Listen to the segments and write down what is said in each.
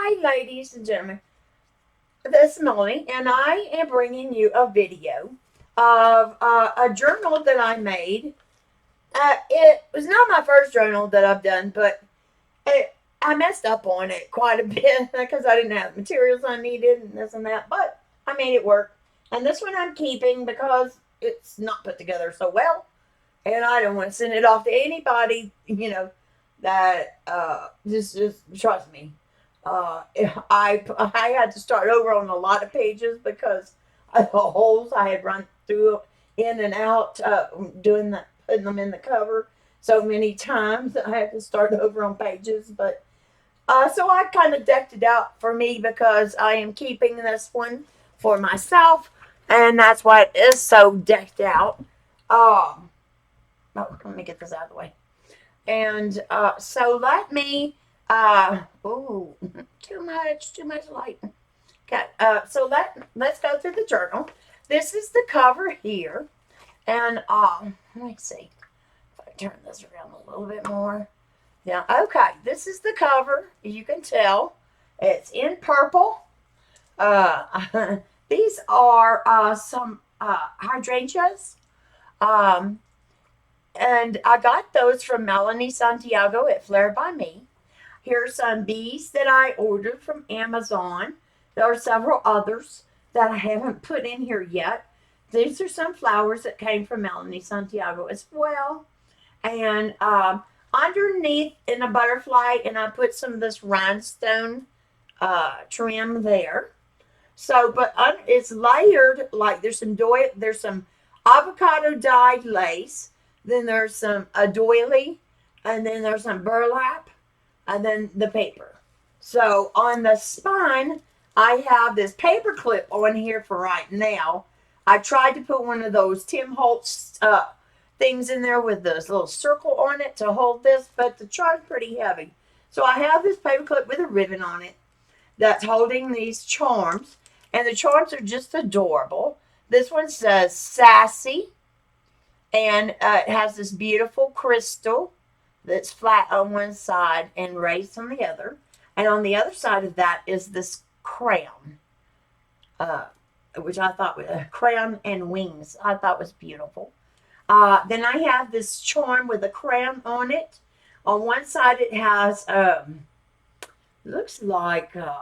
Hi, ladies and gentlemen. This is Melanie, and I am bringing you a video of a journal that I made. It was not my first journal that I've done, but I messed up on it quite a bit because I didn't have the materials I needed and this and that, but I made it work. And this one I'm keeping because it's not put together so well, and I don't want to send it off to anybody, that just trust me. I had to start over on a lot of pages because of the holes I had run through in and out, doing that, putting them in the cover so many times that I had to start over on pages. But so I kind of decked it out for me because I am keeping this one for myself, and that's why it is so decked out. Let me get this out of the way. And so let me. Oh, too much light. Okay. So let's go through the journal. This is the cover here, and let me see if I turn this around a little bit more. Yeah. Okay. This is the cover. You can tell it's in purple. These are some hydrangeas. Um, and I got those from Melanie Santiago at Flair by Me. Here's some bees that I ordered from Amazon. There are several others that I haven't put in here yet. These are some flowers that came from Melanie Santiago as well. And underneath in a butterfly, and I put some of this rhinestone trim there. So, but it's layered, like there's some avocado dyed lace, then there's some a doily, and then there's some burlap, and then the paper. So on the spine, I have this paper clip on here for right now. I tried to put one of those Tim Holtz things in there with this little circle on it to hold this, but the chart's pretty heavy. So I have this paper clip with a ribbon on it that's holding these charms, and the charms are just adorable. This one says sassy, and it has this beautiful crystal that's flat on one side and raised on the other. And on the other side of that is this crown, uh, which I thought was a crown and wings. I thought was beautiful. Then I have this charm with a crown on it. On one side, it has looks like the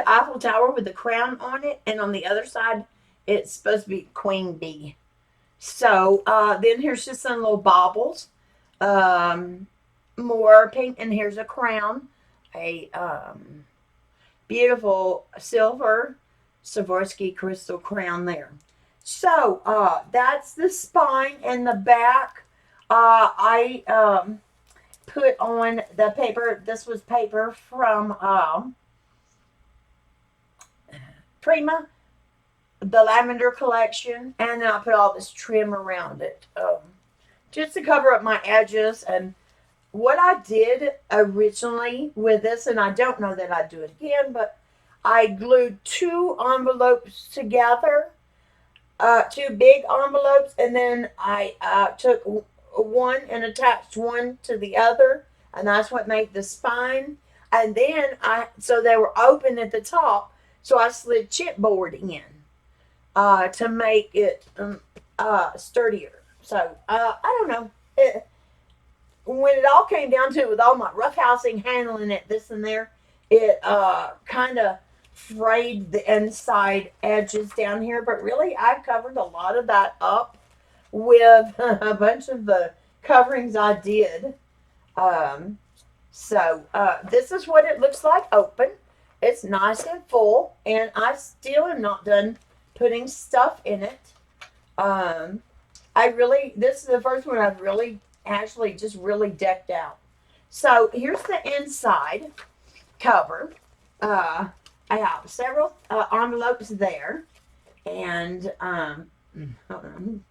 Eiffel Tower with the crown on it, and on the other side, it's supposed to be queen bee. So then here's just some little baubles, um, more pink, and here's a crown, a beautiful silver Swarovski crystal crown there. So that's the spine and the back. I put on the paper. This was paper from Prima, the lavender collection, and then I put all this trim around it, just to cover up my edges. And what I did originally with this, and I don't know that I'd do it again, but I glued two envelopes together, two big envelopes, and then I took one and attached one to the other, and that's what made the spine. And then so they were open at the top, so I slid chipboard in to make it sturdier. So I don't know. When it all came down to it, with all my roughhousing, handling it, this and there, it kind of frayed the inside edges down here. But really, I've covered a lot of that up with a bunch of the coverings I did. Um, so this is what it looks like open. It's nice and full, and I still am not done putting stuff in it. Um, this is the first one I've really actually just really decked out. So here's the inside cover. Uh, I have several envelopes there, and hold on,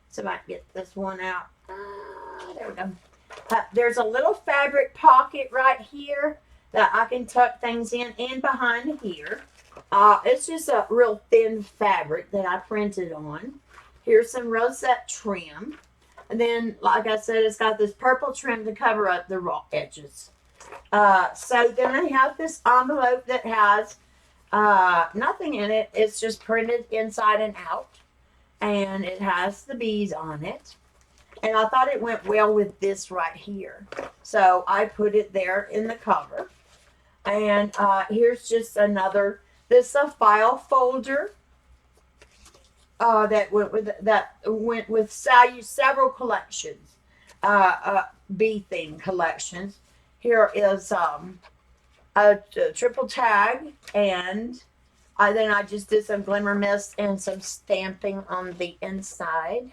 so I can get this one out. There we go. There's a little fabric pocket right here that I can tuck things in, and behind here. It's just a real thin fabric that I printed on. Here's some rosette trim. And then, like I said, it's got this purple trim to cover up the raw edges. So then I have this envelope that has nothing in it. It's just printed inside and out. And it has the bees on it. And I thought it went well with this right here. So I put it there in the cover. And here's just another, this is a file folder I used several collections, bee theme collections. Here is a triple tag, and then I just did some glimmer mist and some stamping on the inside.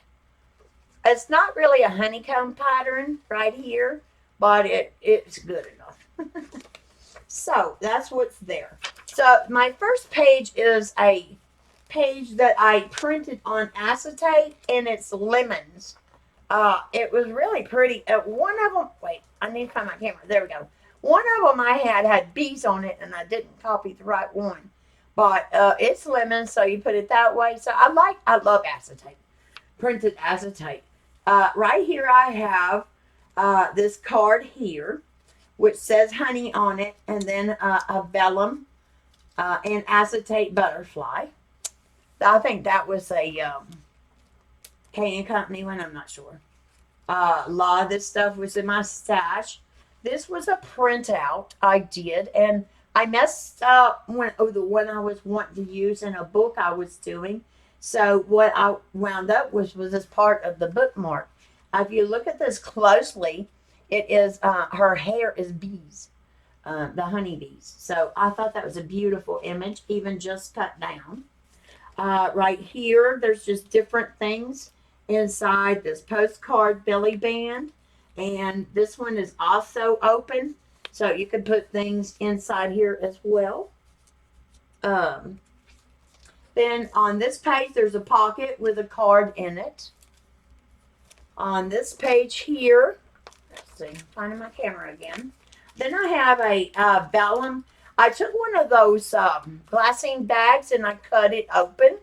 It's not really a honeycomb pattern right here, but it's good enough. So that's what's there. So my first page is a page that I printed on acetate, and it's lemons. It was really pretty. One of them, wait, I need to find my camera. There we go. One of them I had bees on it, and I didn't copy the right one. But it's lemons, so you put it that way. So I love acetate, printed acetate. Right here I have this card here, which says honey on it, and then a vellum and acetate butterfly. I think that was a candy company one. I'm not sure. A lot of this stuff was in my stash. This was a printout I did, and I messed up the one I was wanting to use in a book I was doing. So what I wound up was this part of the bookmark. If you look at this closely, it is her hair is bees, the honeybees. So I thought that was a beautiful image, even just cut down. Right here, there's just different things inside this postcard belly band. And this one is also open, so you can put things inside here as well. Then on this page, there's a pocket with a card in it. On this page here, let's see, finding my camera again. Then I have a vellum. I took one of those glassine bags and I cut it open.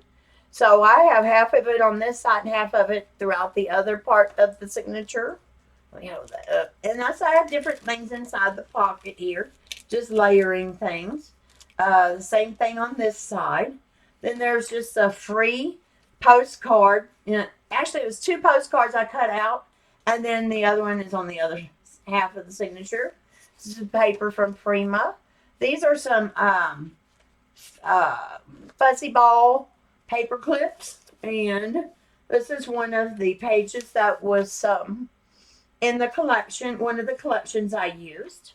So I have half of it on this side and half of it throughout the other part of the signature. Let me hold that up. And I have different things inside the pocket here, just layering things. The same thing on this side. Then there's just a free postcard. Actually, it was 2 postcards I cut out, and then the other one is on the other half of the signature. This is paper from Prima. These are some fuzzy ball paper clips, and this is one of the pages that was in the collection, one of the collections I used.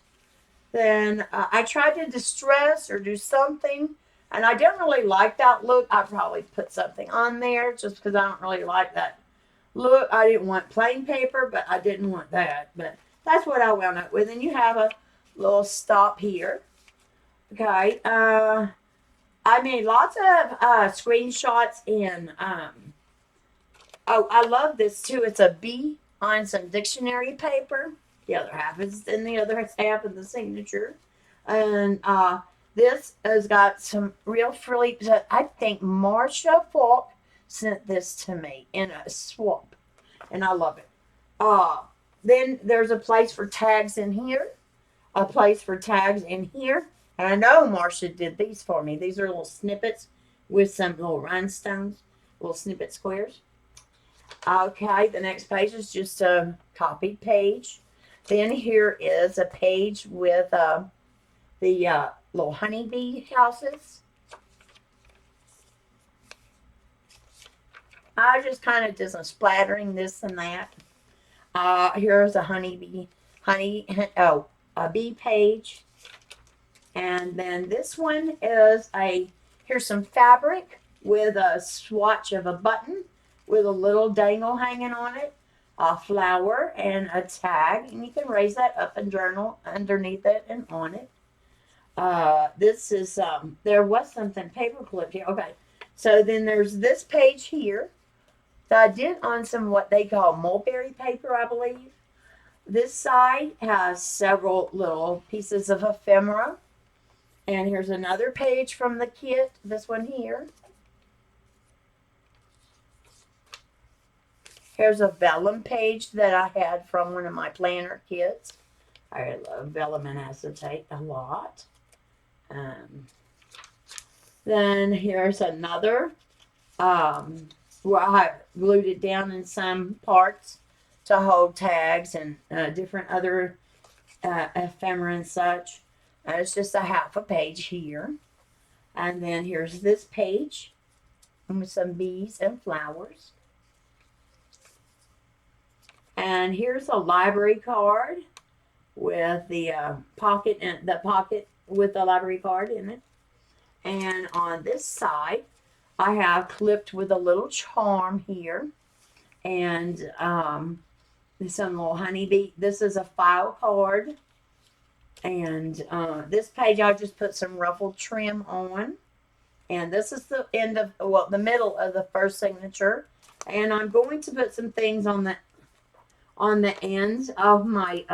Then I tried to distress or do something, and I didn't really like that look. I probably put something on there just because I don't really like that look. I didn't want plain paper, but I didn't want that. But that's what I wound up with. And you have a little stop here. Okay. I made lots of screenshots and I love this too. It's a bee on some dictionary paper. The other half is in the other half of the signature. And this has got some real frilly. I think Marcia Falk sent this to me in a swap. And I love it. Then there's a place for tags in here. A place for tags in here. And I know Marcia did these for me. These are little snippets with some little rhinestones, little snippet squares. Okay, the next page is just a copied page. Then here is a page with the little honeybee houses. I just kind of did some splattering this and that. Here's a a bee page. And then this one is here's some fabric with a swatch of a button with a little dangle hanging on it, a flower, and a tag. And you can raise that up and journal underneath it and on it. This is, there was something paper clipped here. Okay, so then there's this page here that I did on some what they call mulberry paper, I believe. This side has several little pieces of ephemera. And here's another page from the kit, this one here. Here's a vellum page that I had from one of my planner kits. I love vellum and acetate a lot. Um, then here's another. Well, I glued it down in some parts to hold tags and different other ephemera and such. It's just a half a page here. And then here's this page with some bees and flowers. And here's a library card with the pocket and the pocket with the library card in it. And on this side, I have clipped with a little charm here, and some little honeybee. This is a file card, and this page I just put some ruffled trim on, and this is the end of the middle of the first signature, and I'm going to put some things on the ends of my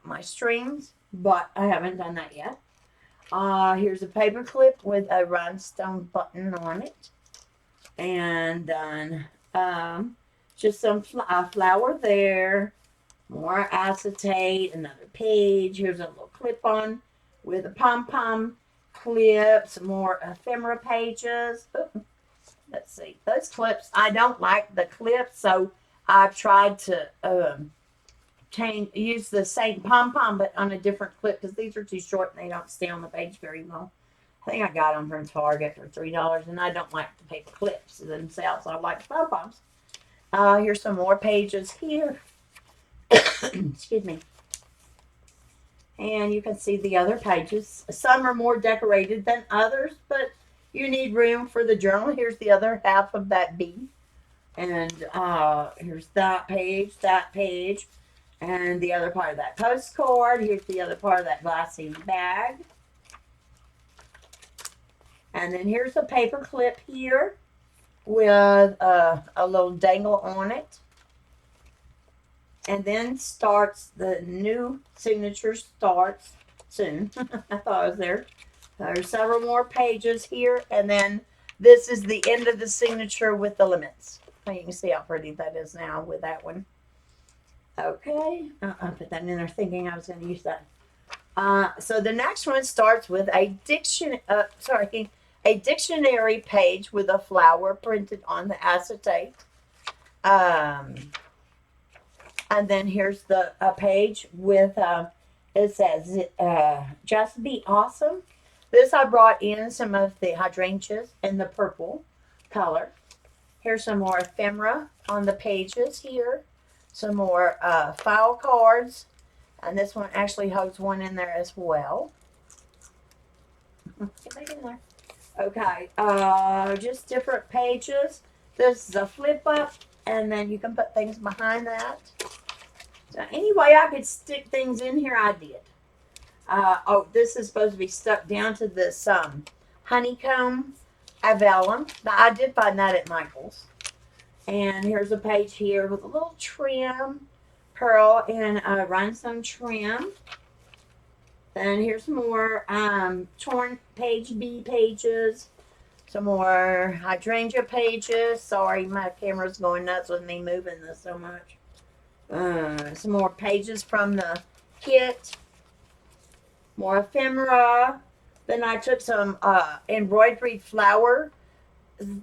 my strings, but I haven't done that yet. Here's a paper clip with a rhinestone button on it, and then just some flour there, more acetate, another page. Here's a little clip on with a pom-pom clip, some more ephemera pages. Ooh, let's see, those clips, I don't like the clips, so I've tried to use the same pom-pom but on a different clip because these are too short and they don't stay on the page very long. I think I got them from Target for $3, and I don't like the paper clips themselves. I like the pom-poms. Here's some more pages here. Excuse me. And you can see the other pages. Some are more decorated than others, but you need room for the journal. Here's the other half of that bee. And here's that page, and the other part of that postcard. Here's the other part of that glassine bag. And then here's a paper clip here with a little dangle on it. And then starts the new signature starts soon. I thought I was there. There's several more pages here, and then this is the end of the signature with the limits. You can see how pretty that is now with that one. Okay, I put that in there thinking I was going to use that. So the next one starts with a dictionary page with a flower printed on the acetate. And then here's a page with it says just be awesome. This I brought in some of the hydrangeas in the purple color. Here's some more ephemera on the pages here. Some more file cards. And this one actually holds one in there as well. Get back in there. Okay, just different pages. This is a flip up, and then you can put things behind that. So anyway, I could stick things in here, I did. Oh, this is supposed to be stuck down to this honeycomb vellum. I did find that at Michael's. And here's a page here with a little trim, pearl and rhinestone trim. Then here's some more torn page B pages. Some more hydrangea pages. Sorry, my camera's going nuts with me moving this so much. Some more pages from the kit. More ephemera. Then I took some embroidery flower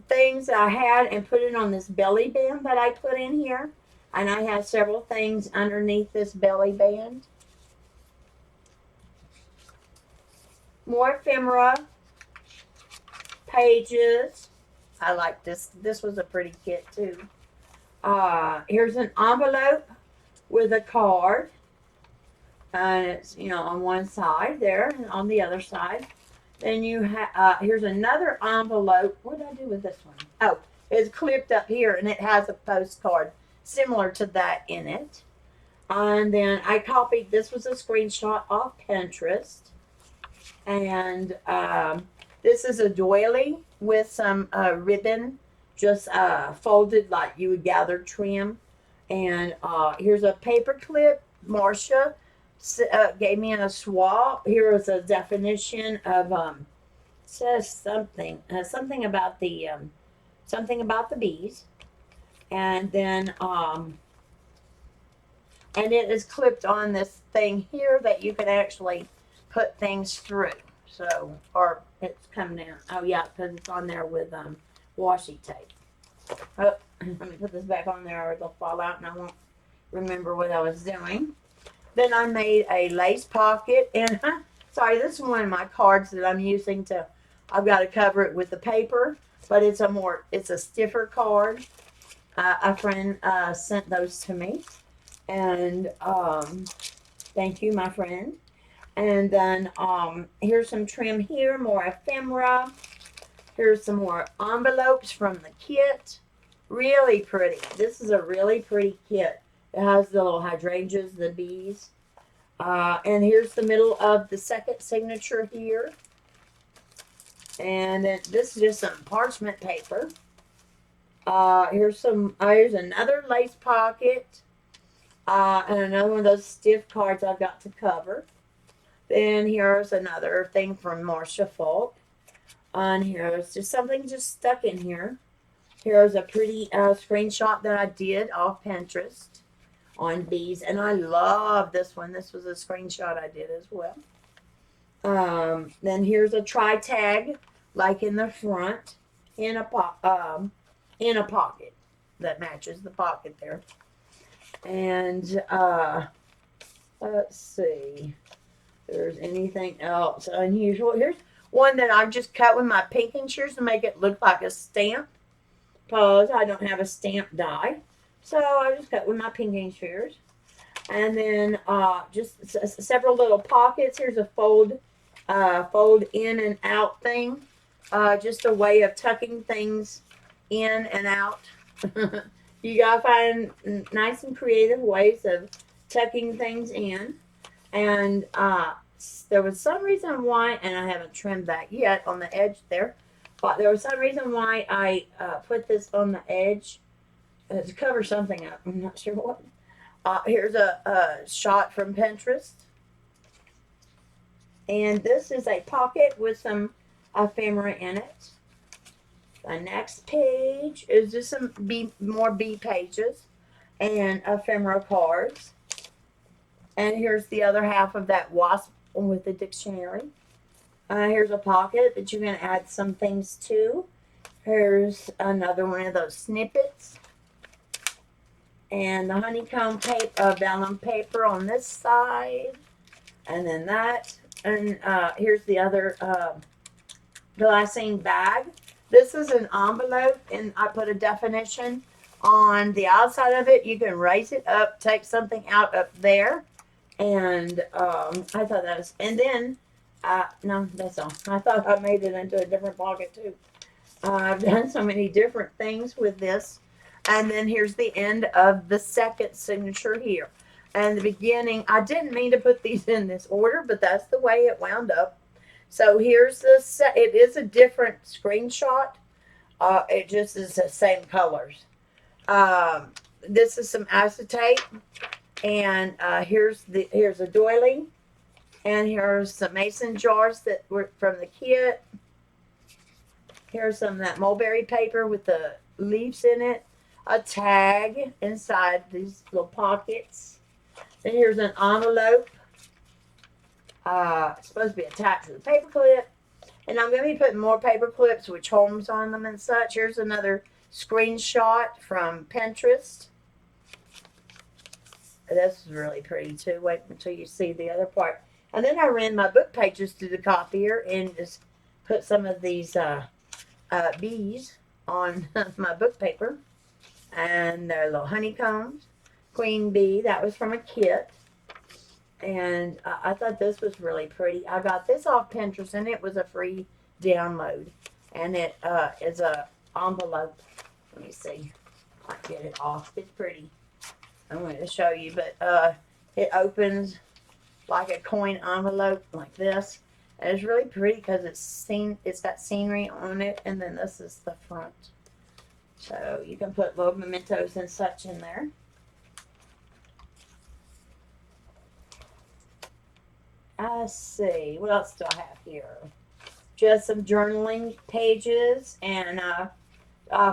things that I had and put it on this belly band that I put in here. And I have several things underneath this belly band. More ephemera pages. I like this. This was a pretty kit too. Here's an envelope with a card. And it's, on one side there and on the other side. Then you have, here's another envelope. What did I do with this one? Oh, it's clipped up here and it has a postcard similar to that in it. And then I copied, this was a screenshot off Pinterest. And this is a doily with some ribbon just folded like you would gather trim. And here's a paper clip. Marcia gave me in a swab. Here is a definition of says something about the bees. And then And it is clipped on this thing here that you can actually put things through. So, or it's coming down. Oh yeah, because it's on there with washi tape. Oh, let me put this back on there or it'll fall out and I won't remember what I was doing. Then I made a lace pocket and sorry, this is one of my cards that I'm using to, I've got to cover it with the paper, but it's a stiffer card. A friend sent those to me and thank you, my friend. And then here's some trim here, more ephemera. Here's some more envelopes from the kit. Really pretty. This is a really pretty kit. It has the little hydrangeas, the bees. And here's the middle of the second signature here. And then this is just some parchment paper. Here's another lace pocket. And another one of those stiff cards I've got to cover. Then here's another thing from Marcia Falk. And here's just something just stuck in here. Here's a pretty screenshot that I did off Pinterest on bees. And I love this one. This was a screenshot I did as well. Then here's a try tag, like in the front, in a pocket that matches the pocket there. And let's see if there's anything else unusual. Here's one that I just cut with my pinking shears to make it look like a stamp, because I don't have a stamp die. So I just cut with my pinking shears. And then just several little pockets. Here's a fold in and out thing. Just a way of tucking things in and out. You gotta find nice and creative ways of tucking things in. And there was some reason why, and I haven't trimmed that yet on the edge there, but there was some reason why I put this on the edge to cover something up. I'm not sure what. Here's a shot from Pinterest. And this is a pocket with some ephemera in it. The next page is just some more bee pages and ephemera cards. And here's the other half of that wasp with the dictionary. Here's a pocket that you can add some things to. Here's another one of those snippets. And the honeycomb paper, vellum paper on this side. And then that. And here's the other glassine bag. This is an envelope, and I put a definition on the outside of it. You can raise it up, take something out up there. And I thought that was, and then, no, that's all. I thought I made it into a different pocket too. I've done so many different things with this. And then here's the end of the second signature here. And the beginning, I didn't mean to put these in this order, but that's the way it wound up. So here's it is a different screenshot. It just is the same colors. This is some acetate. And here's a doily. And here's some mason jars that were from the kit. Here's some of that mulberry paper with the leaves in it. A tag inside these little pockets. Then here's an envelope. It's supposed to be attached to the paper clip. And I'm going to be putting more paper clips with homes on them and such. Here's another screenshot from Pinterest. This is really pretty too. Wait until you see the other part. And then I ran my book pages through the copier and just put some of these bees on my book paper. And they're little honeycombs. Queen bee. That was from a kit. And I thought this was really pretty. I got this off Pinterest, and it was a free download. And it is a envelope. Let me see. I get it off. It's pretty. I'm going to show you, but it opens like a coin envelope like this. And it's really pretty because it's got scenery on it, and then this is the front. So you can put little mementos and such in there. Let's see, what else do I have here? Just some journaling pages and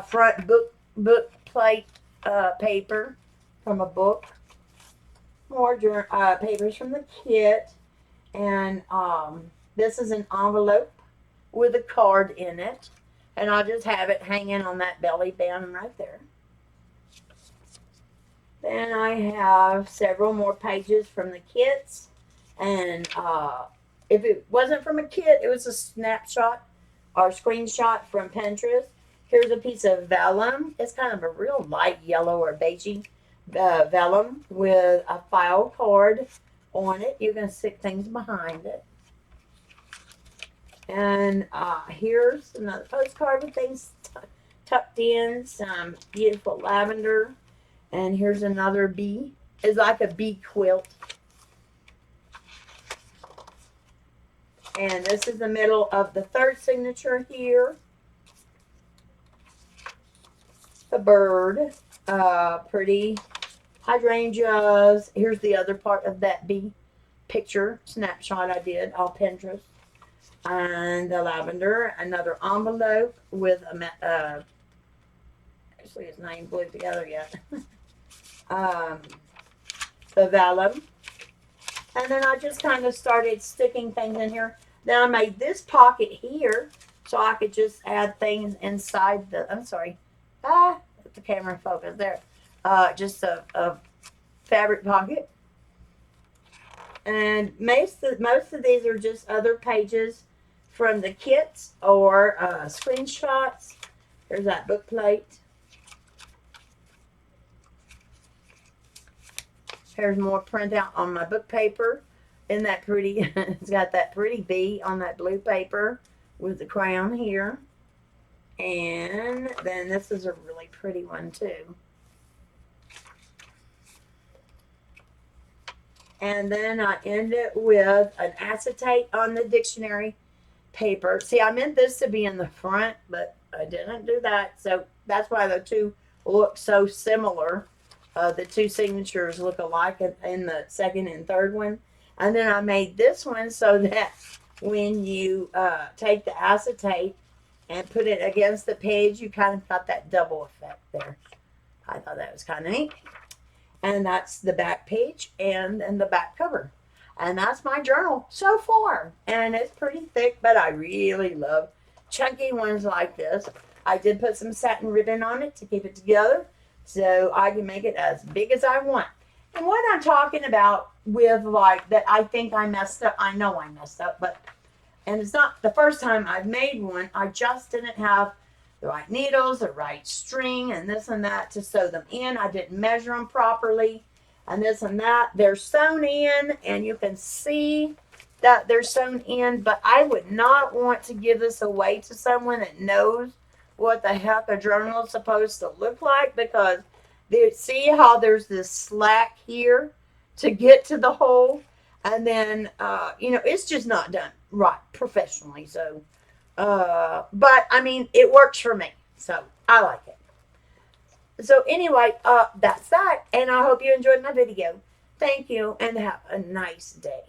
front book plate paper from a book. more papers from the kit. And this is an envelope with a card in it. And I'll just have it hanging on that belly band right there. Then I have several more pages from the kits. And if it wasn't from a kit, it was a snapshot or screenshot from Pinterest. Here's a piece of vellum. It's kind of a real light yellow or beigey vellum with a file card on it. You can stick things behind it. And here's another postcard with things tucked in. Some beautiful lavender. And here's another bee. It's like a bee quilt. And this is the middle of the third signature here. The bird. Pretty hydrangeas. Here's the other part of that bee picture snapshot I did on Pinterest. And the lavender. Another envelope with a actually it's not even glued together yet. The vellum. And then I just kind of started sticking things in here. Then I made this pocket here so I could just add things inside the, I'm sorry, the camera focus there. Just a fabric pocket. And most of these are just other pages from the kits or screenshots. There's that book plate. Here's more printout on my book paper. Isn't that pretty? It's got that pretty bee on that blue paper with the crown here. And then this is a really pretty one too. And then I end it with an acetate on the dictionary paper. See, I meant this to be in the front, but I didn't do that. So that's why the two look so similar. The two signatures look alike in the second and third one. And then I made this one so that when you take the acetate and put it against the page, you kind of got that double effect there. I thought that was kind of neat. And that's the back page and then the back cover. And that's my journal so far. And it's pretty thick, but I really love chunky ones like this. I did put some satin ribbon on it to keep it together, so I can make it as big as I want. And what I'm talking about with like that, I think I messed up. I know I messed up, and it's not the first time I've made one. I just didn't have the right needles, the right string, and this and that to sew them in. I didn't measure them properly, and this and that. They're sewn in, and you can see that they're sewn in, but I would not want to give this away to someone that knows what the heck a journal is supposed to look like, because see how there's this slack here to get to the hole, and then it's just not done right professionally. So but I mean it works for me, so I like it. So anyway, that's that, and I hope you enjoyed my video. Thank you, and have a nice day.